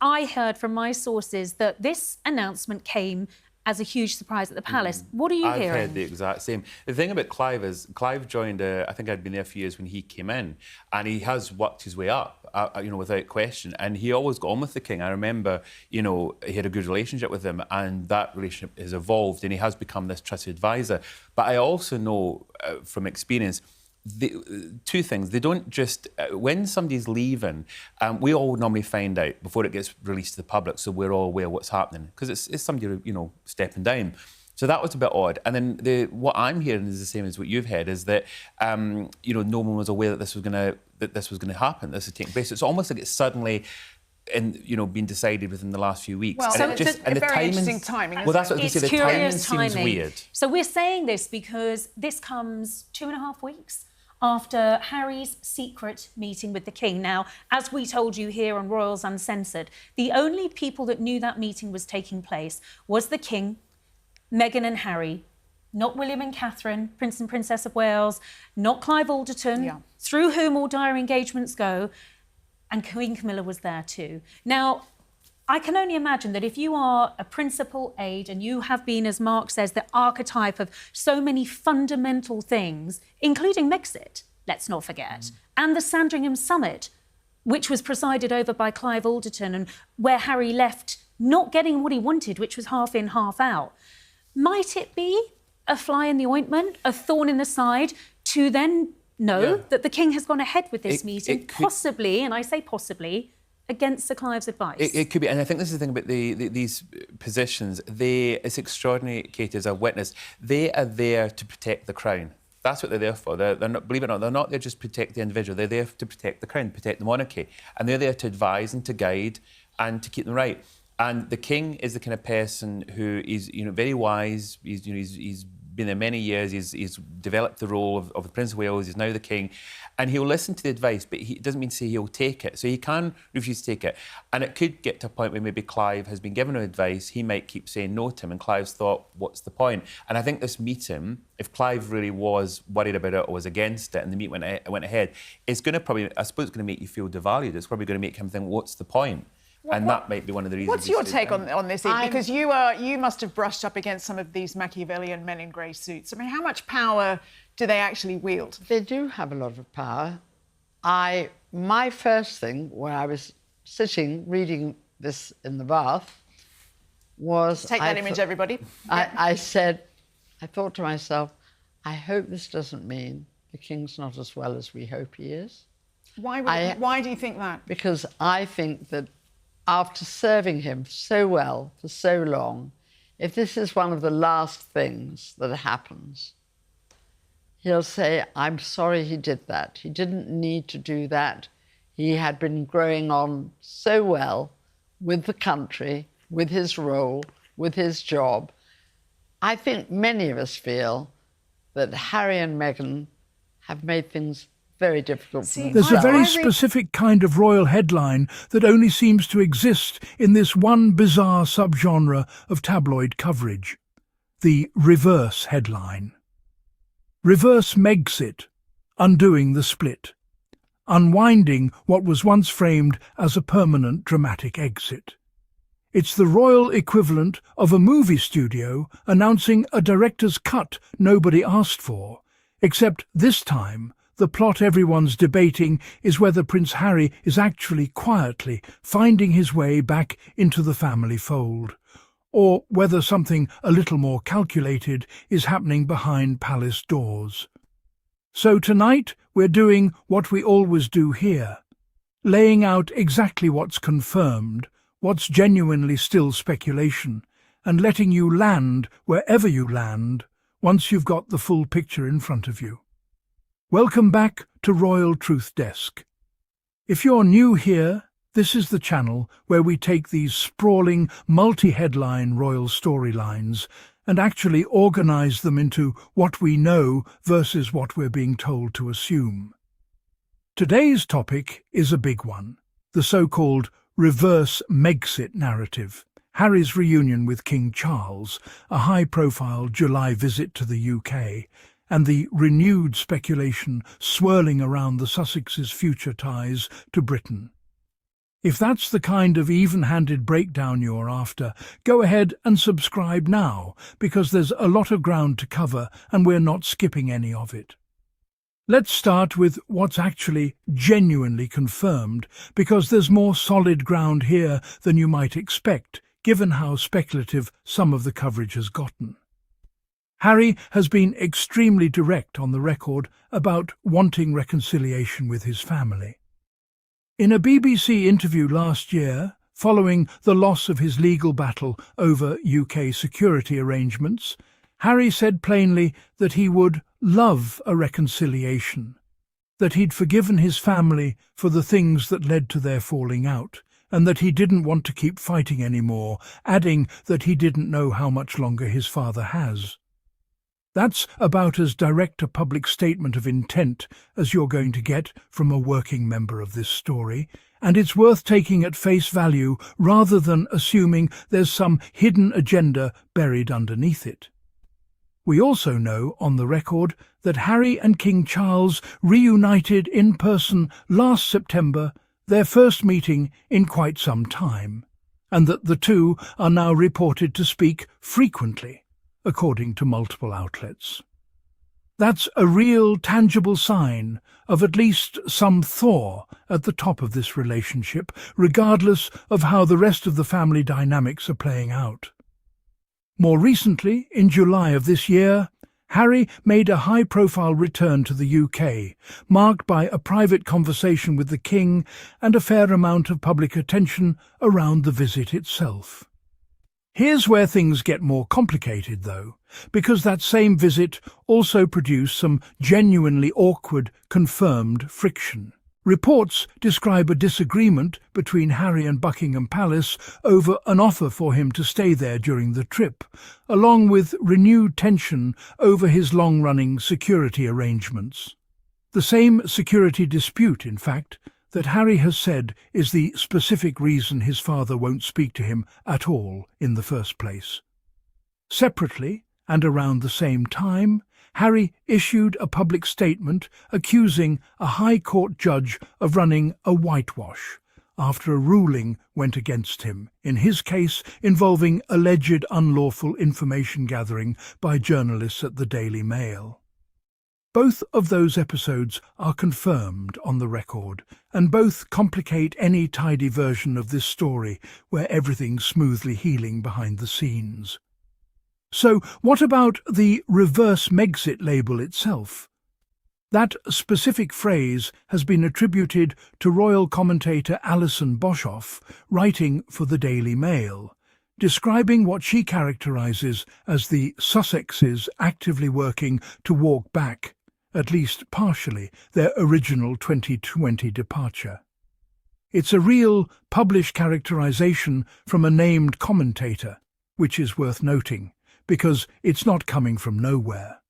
I heard from my sources that this announcement came as a huge surprise at the palace. What are you hearing? I've heard the exact same. The thing about Clive is, Clive joined, I think I'd been there a few years when he came in, and he has worked his way up, without question. And he always got on with the king. I remember, he had a good relationship with him, and that relationship has evolved, and he has become this trusted advisor. But I also know from experience, two things. They don't just... when somebody's leaving, we all normally find out before it gets released to the public, so we're all aware of what's happening, because it's somebody, stepping down. So that was a bit odd. And then what I'm hearing is the same as what you've heard, is that, no one was aware that this was going to happen, this was taking place. It's almost like it's suddenly... being decided within the last few weeks. Well, and it's a very interesting timing. Well, that's what I was going to say. The timing seems weird. So we're saying this because this comes 2.5 weeks after Harry's secret meeting with the King. Now, as we told you here on Royals Uncensored, the only people that knew that meeting was taking place was the King, Meghan and Harry, not William and Catherine, Prince and Princess of Wales, not Clive Alderton, through whom all dire engagements go, and Queen Camilla was there too. Now, I can only imagine that if you are a principal aide and you have been, as Mark says, the archetype of so many fundamental things, including Megxit, let's not forget, and the Sandringham Summit, which was presided over by Clive Alderton and where Harry left not getting what he wanted, which was half in, half out. Might it be a fly in the ointment, a thorn in the side, to then know that the King has gone ahead with this meeting, possibly, and I say possibly, against Sir Clive's advice? It could be, and I think this is the thing about these positions. It's extraordinary, Katie, as a witness. They are there to protect the crown. That's what they're there for. They're not, believe it or not, they're not there just to protect the individual. They're there to protect the crown, protect the monarchy, and they're there to advise and to guide and to keep them right. And the King is the kind of person who is, very wise. He's been there many years. He's developed the role of the Prince of Wales. He's now the King, and he'll listen to the advice, but it doesn't mean to say he'll take it. So he can refuse to take it, and it could get to a point where maybe Clive has been given advice. He might keep saying no to him, and Clive's thought, "What's the point?" And I think this meeting, if Clive really was worried about it or was against it, and the meeting went ahead, it's going to probably, I suppose, it's going to make you feel devalued. It's probably going to make him think, "What's the point?" That might be one of the reasons. What's your take on this, Eve? Because you must have brushed up against some of these Machiavellian men in grey suits. I mean, how much power do they actually wield? They do have a lot of power. My first thing, when I was sitting reading this in the bath, was... Take that image, everybody. I thought to myself, I hope this doesn't mean the King's not as well as we hope he is. Why do you think that? Because I think that after serving him so well for so long, if this is one of the last things that happens, he'll say, I'm sorry he did that. He didn't need to do that. He had been growing on so well with the country, with his role, with his job. I think many of us feel that Harry and Meghan have made things very difficult. There's a very specific kind of royal headline that only seems to exist in this one bizarre subgenre of tabloid coverage: the reverse headline. Reverse Megxit, undoing the split, unwinding what was once framed as a permanent dramatic exit. It's the royal equivalent of a movie studio announcing a director's cut nobody asked for, except this time the plot everyone's debating is whether Prince Harry is actually quietly finding his way back into the family fold, or whether something a little more calculated is happening behind palace doors. So tonight we're doing what we always do here, laying out exactly what's confirmed, what's genuinely still speculation, and letting you land wherever you land once you've got the full picture in front of you. Welcome back to Royal Truth Desk. If you're new here, this is the channel where we take these sprawling, multi-headline royal storylines and actually organise them into what we know versus what we're being told to assume. Today's topic is a big one, the so-called reverse Megxit narrative, Harry's reunion with King Charles, a high-profile July visit to the UK, and the renewed speculation swirling around the Sussexes' future ties to Britain. If that's the kind of even-handed breakdown you're after, go ahead and subscribe now, because there's a lot of ground to cover and we're not skipping any of it. Let's start with what's actually genuinely confirmed, because there's more solid ground here than you might expect, given how speculative some of the coverage has gotten. Harry has been extremely direct on the record about wanting reconciliation with his family. In a BBC interview last year, following the loss of his legal battle over UK security arrangements, Harry said plainly that he would love a reconciliation, that he'd forgiven his family for the things that led to their falling out, and that he didn't want to keep fighting anymore, adding that he didn't know how much longer his father has. That's about as direct a public statement of intent as you're going to get from a working member of this story, and it's worth taking at face value rather than assuming there's some hidden agenda buried underneath it. We also know, on the record, that Harry and King Charles reunited in person last September, their first meeting in quite some time, and that the two are now reported to speak frequently, according to multiple outlets. That's a real, tangible sign of at least some thaw at the top of this relationship, regardless of how the rest of the family dynamics are playing out. More recently, in July of this year, Harry made a high-profile return to the UK, marked by a private conversation with the King and a fair amount of public attention around the visit itself. Here's where things get more complicated, though, because that same visit also produced some genuinely awkward, confirmed friction. Reports describe a disagreement between Harry and Buckingham Palace over an offer for him to stay there during the trip, along with renewed tension over his long-running security arrangements. The same security dispute, in fact, that Harry has said is the specific reason his father won't speak to him at all in the first place. Separately, and around the same time, Harry issued a public statement accusing a High Court judge of running a whitewash after a ruling went against him, in his case involving alleged unlawful information gathering by journalists at the Daily Mail. Both of those episodes are confirmed on the record, and both complicate any tidy version of this story where everything's smoothly healing behind the scenes. So what about the reverse Megxit label itself? That specific phrase has been attributed to royal commentator Alison Boshoff, writing for the Daily Mail, describing what she characterises as the Sussexes actively working to walk back, at least partially, their original 2020 departure. It's a real published characterisation from a named commentator, which is worth noting, because it's not coming from nowhere.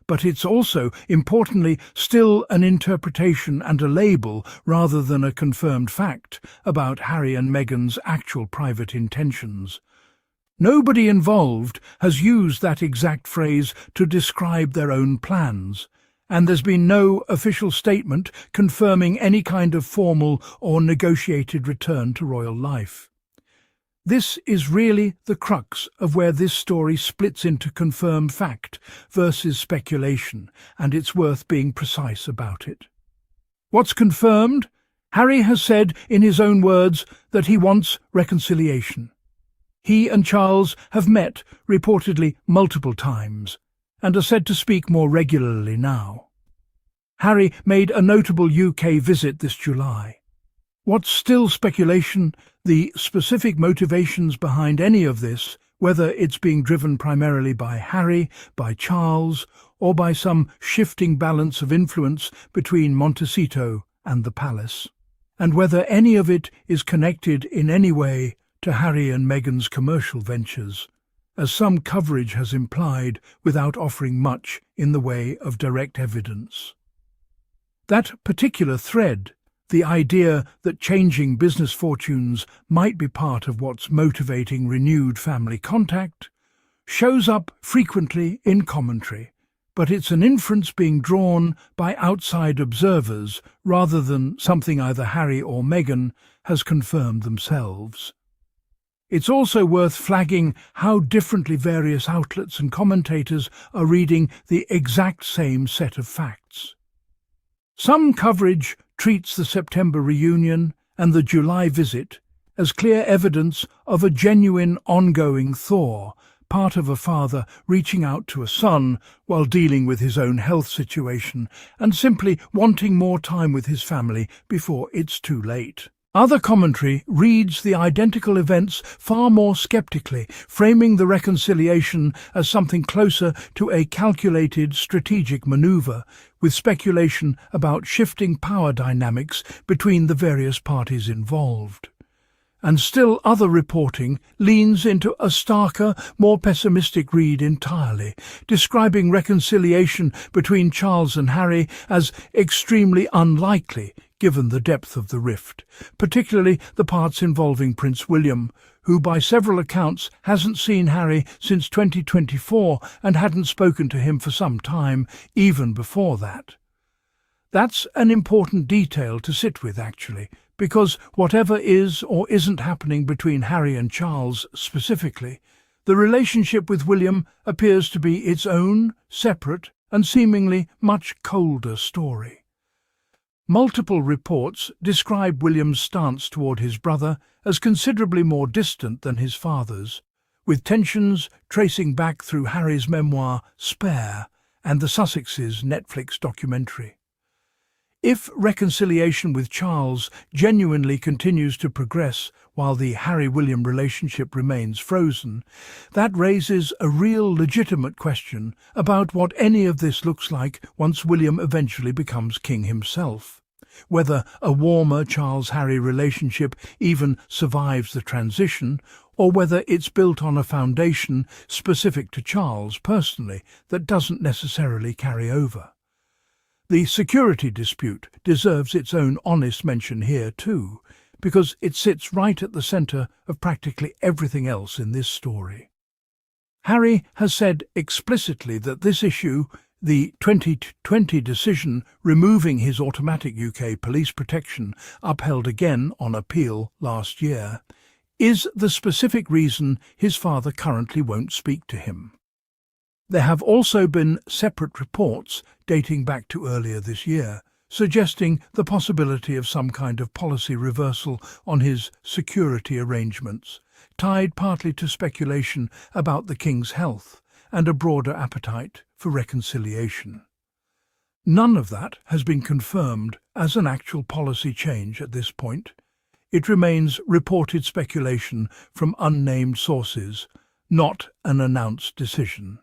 But it's also, importantly, still an interpretation and a label rather than a confirmed fact about Harry and Meghan's actual private intentions. Nobody involved has used that exact phrase to describe their own plans, and there's been no official statement confirming any kind of formal or negotiated return to royal life. This is really the crux of where this story splits into confirmed fact versus speculation, and it's worth being precise about it. What's confirmed? Harry has said in his own words that he wants reconciliation. He and Charles have met, reportedly multiple times, and are said to speak more regularly now. Harry made a notable UK visit this July. What's still speculation, the specific motivations behind any of this, whether it's being driven primarily by Harry, by Charles, or by some shifting balance of influence between Montecito and the palace, and whether any of it is connected in any way to Harry and Meghan's commercial ventures, as some coverage has implied without offering much in the way of direct evidence. That particular thread, the idea that changing business fortunes might be part of what's motivating renewed family contact, shows up frequently in commentary, but it's an inference being drawn by outside observers rather than something either Harry or Meghan has confirmed themselves. It's also worth flagging how differently various outlets and commentators are reading the exact same set of facts. Some coverage treats the September reunion and the July visit as clear evidence of a genuine ongoing thaw, part of a father reaching out to a son while dealing with his own health situation and simply wanting more time with his family before it's too late. Other commentary reads the identical events far more sceptically, framing the reconciliation as something closer to a calculated strategic manoeuvre, with speculation about shifting power dynamics between the various parties involved. And still other reporting leans into a starker, more pessimistic read entirely, describing reconciliation between Charles and Harry as extremely unlikely given the depth of the rift, particularly the parts involving Prince William, who by several accounts hasn't seen Harry since 2024 and hadn't spoken to him for some time, even before that. That's an important detail to sit with, actually, because whatever is or isn't happening between Harry and Charles specifically, the relationship with William appears to be its own, separate, and seemingly much colder story. Multiple reports describe William's stance toward his brother as considerably more distant than his father's, with tensions tracing back through Harry's memoir Spare and the Sussexes Netflix documentary. If reconciliation with Charles genuinely continues to progress while the Harry-William relationship remains frozen, that raises a real legitimate question about what any of this looks like once William eventually becomes king himself. Whether a warmer Charles-Harry relationship even survives the transition, or whether it's built on a foundation specific to Charles personally that doesn't necessarily carry over. The security dispute deserves its own honest mention here too, because it sits right at the centre of practically everything else in this story. Harry has said explicitly that this issue, the 2020 decision removing his automatic UK police protection, upheld again on appeal last year, is the specific reason his father currently won't speak to him. There have also been separate reports dating back to earlier this year, suggesting the possibility of some kind of policy reversal on his security arrangements, tied partly to speculation about the King's health and a broader appetite for reconciliation. None of that has been confirmed as an actual policy change at this point. It remains reported speculation from unnamed sources, not an announced decision.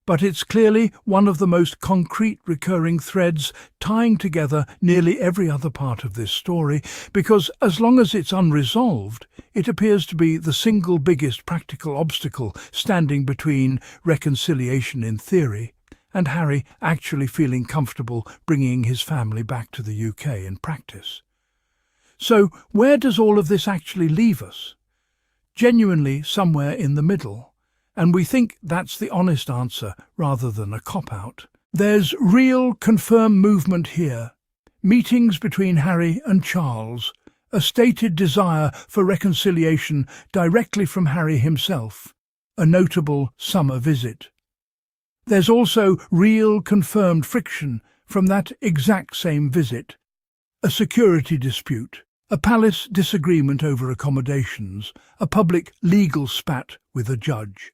But it's clearly one of the most concrete recurring threads tying together nearly every other part of this story, because as long as it's unresolved, it appears to be the single biggest practical obstacle standing between reconciliation in theory and Harry actually feeling comfortable bringing his family back to the UK in practice. So where does all of this actually leave us? Genuinely somewhere in the middle. And we think that's the honest answer rather than a cop-out. There's real confirmed movement here. Meetings between Harry and Charles, a stated desire for reconciliation directly from Harry himself, a notable summer visit. There's also real confirmed friction from that exact same visit, a security dispute, a palace disagreement over accommodations, a public legal spat with a judge.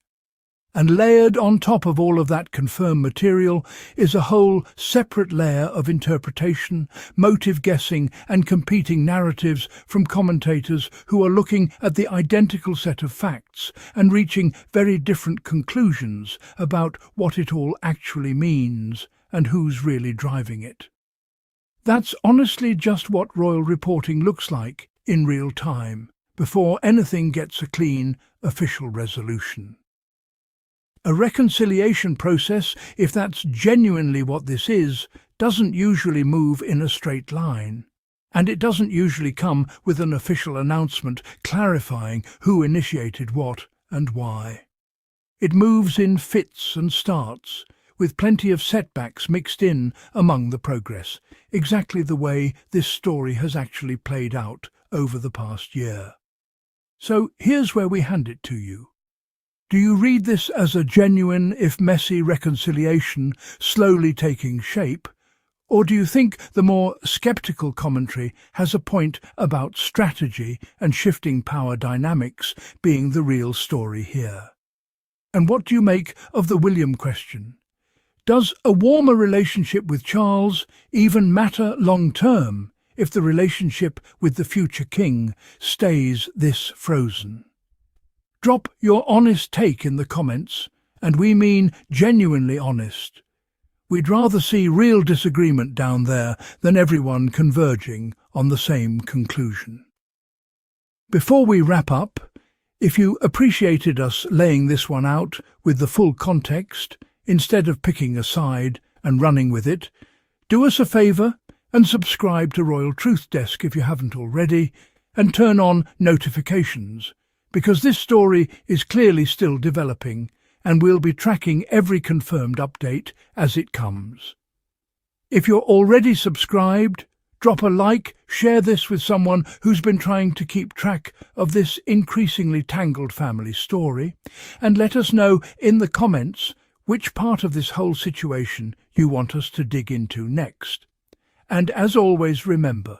And layered on top of all of that confirmed material is a whole separate layer of interpretation, motive guessing and competing narratives from commentators who are looking at the identical set of facts and reaching very different conclusions about what it all actually means and who's really driving it. That's honestly just what royal reporting looks like in real time, before anything gets a clean, official resolution. A reconciliation process, if that's genuinely what this is, doesn't usually move in a straight line. And it doesn't usually come with an official announcement clarifying who initiated what and why. It moves in fits and starts, with plenty of setbacks mixed in among the progress, exactly the way this story has actually played out over the past year. So here's where we hand it to you. Do you read this as a genuine, if messy, reconciliation slowly taking shape? Or do you think the more sceptical commentary has a point about strategy and shifting power dynamics being the real story here? And what do you make of the William question? Does a warmer relationship with Charles even matter long-term if the relationship with the future king stays this frozen? Drop your honest take in the comments, and we mean genuinely honest. We'd rather see real disagreement down there than everyone converging on the same conclusion. Before we wrap up, if you appreciated us laying this one out with the full context, instead of picking a side and running with it, do us a favour and subscribe to Royal Truth Desk if you haven't already, and turn on notifications, because this story is clearly still developing, and we'll be tracking every confirmed update as it comes. If you're already subscribed, drop a like, share this with someone who's been trying to keep track of this increasingly tangled family story, and let us know in the comments which part of this whole situation you want us to dig into next. And as always, remember,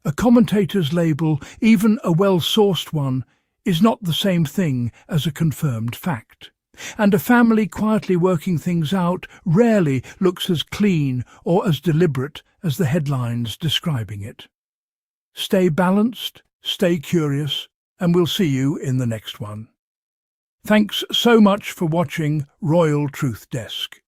a commentator's label, even a well-sourced one, is not the same thing as a confirmed fact. And a family quietly working things out rarely looks as clean or as deliberate as the headlines describing it. Stay balanced, stay curious, and we'll see you in the next one. Thanks so much for watching Royal Truth Desk.